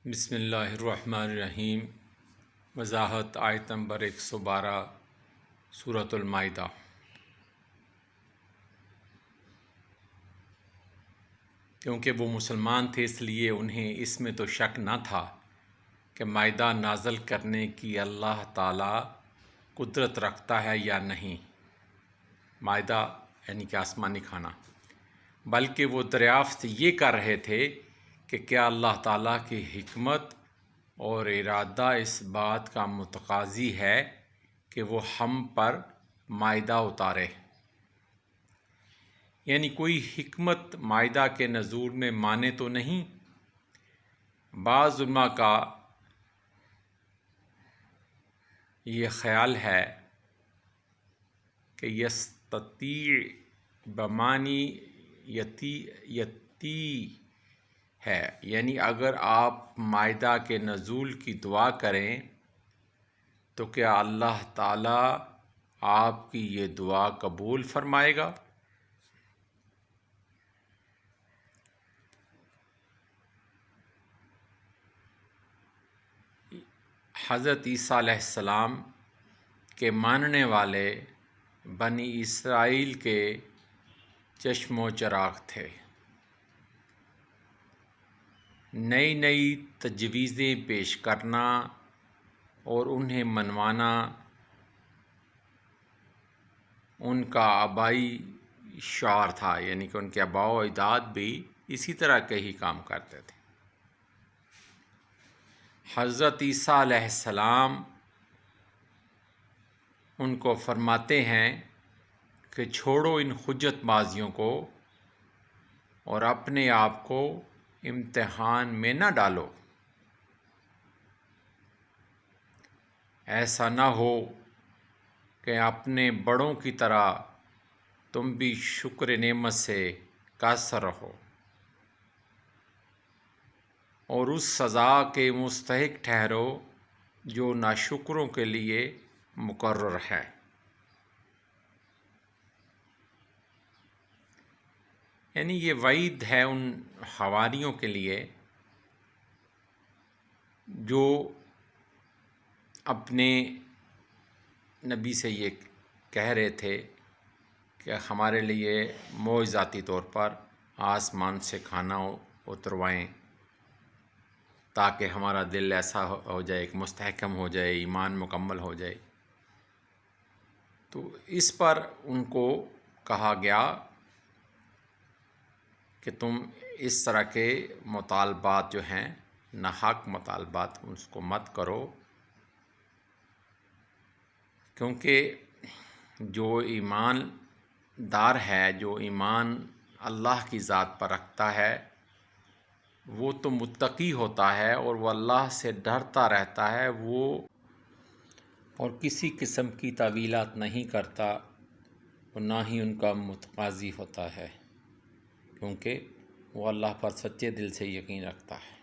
بسم اللہ الرحمن الرحیم۔ وضاحت آیت نمبر 112 سورۃ المائدہ۔ کیونکہ وہ مسلمان تھے اس لیے انہیں اس میں تو شک نہ تھا کہ مائدہ نازل کرنے کی اللہ تعالیٰ قدرت رکھتا ہے یا نہیں، مائدہ یعنی کہ آسمانی کھانا، بلکہ وہ دریافت یہ کر رہے تھے کہ کیا اللہ تعالیٰ کی حکمت اور ارادہ اس بات کا متقاضی ہے کہ وہ ہم پر مائدہ اتارے۔ یعنی کوئی حکمت مائدہ کے نزول میں مانے تو نہیں۔ بعض علماء کا یہ خیال ہے کہ یستطیع بمانی یتی ہے، یعنی اگر آپ مائدہ کے نزول کی دعا کریں تو کیا اللہ تعالیٰ آپ کی یہ دعا قبول فرمائے گا؟ حضرت عیسیٰ علیہ السلام کے ماننے والے بنی اسرائیل کے چشم و چراغ تھے۔ نئی نئی تجویزیں پیش کرنا اور انہیں منوانا ان کا آبائی شعار تھا، یعنی کہ ان کے آباء و اجداد بھی اسی طرح کے ہی کام کرتے تھے۔ حضرت عیسیٰ علیہ السلام ان کو فرماتے ہیں کہ چھوڑو ان حجت بازیوں کو اور اپنے آپ کو امتحان میں نہ ڈالو۔ ایسا نہ ہو کہ اپنے بڑوں کی طرح تم بھی شکر نعمت سے قاصر رہو اور اس سزا کے مستحق ٹھہرو جو ناشکروں کے لیے مقرر ہے۔ یعنی یہ وعید ہے ان حواریوں کے لیے جو اپنے نبی سے یہ کہہ رہے تھے کہ ہمارے لیے معجزاتی طور پر آسمان سے کھانا اتروائیں تاکہ ہمارا دل ایسا ہو جائے کہ مستحکم ہو جائے، ایمان مکمل ہو جائے۔ تو اس پر ان کو کہا گیا کہ تم اس طرح کے مطالبات جو ہیں، ناحق مطالبات، اس کو مت کرو، کیونکہ جو ایمان دار ہے، جو ایمان اللہ کی ذات پر رکھتا ہے، وہ تو متقی ہوتا ہے اور وہ اللہ سے ڈرتا رہتا ہے، وہ اور کسی قسم کی تعویلات نہیں کرتا اور نہ ہی ان کا متقاضی ہوتا ہے، کیونکہ وہ اللہ پر سچے دل سے یقین رکھتا ہے۔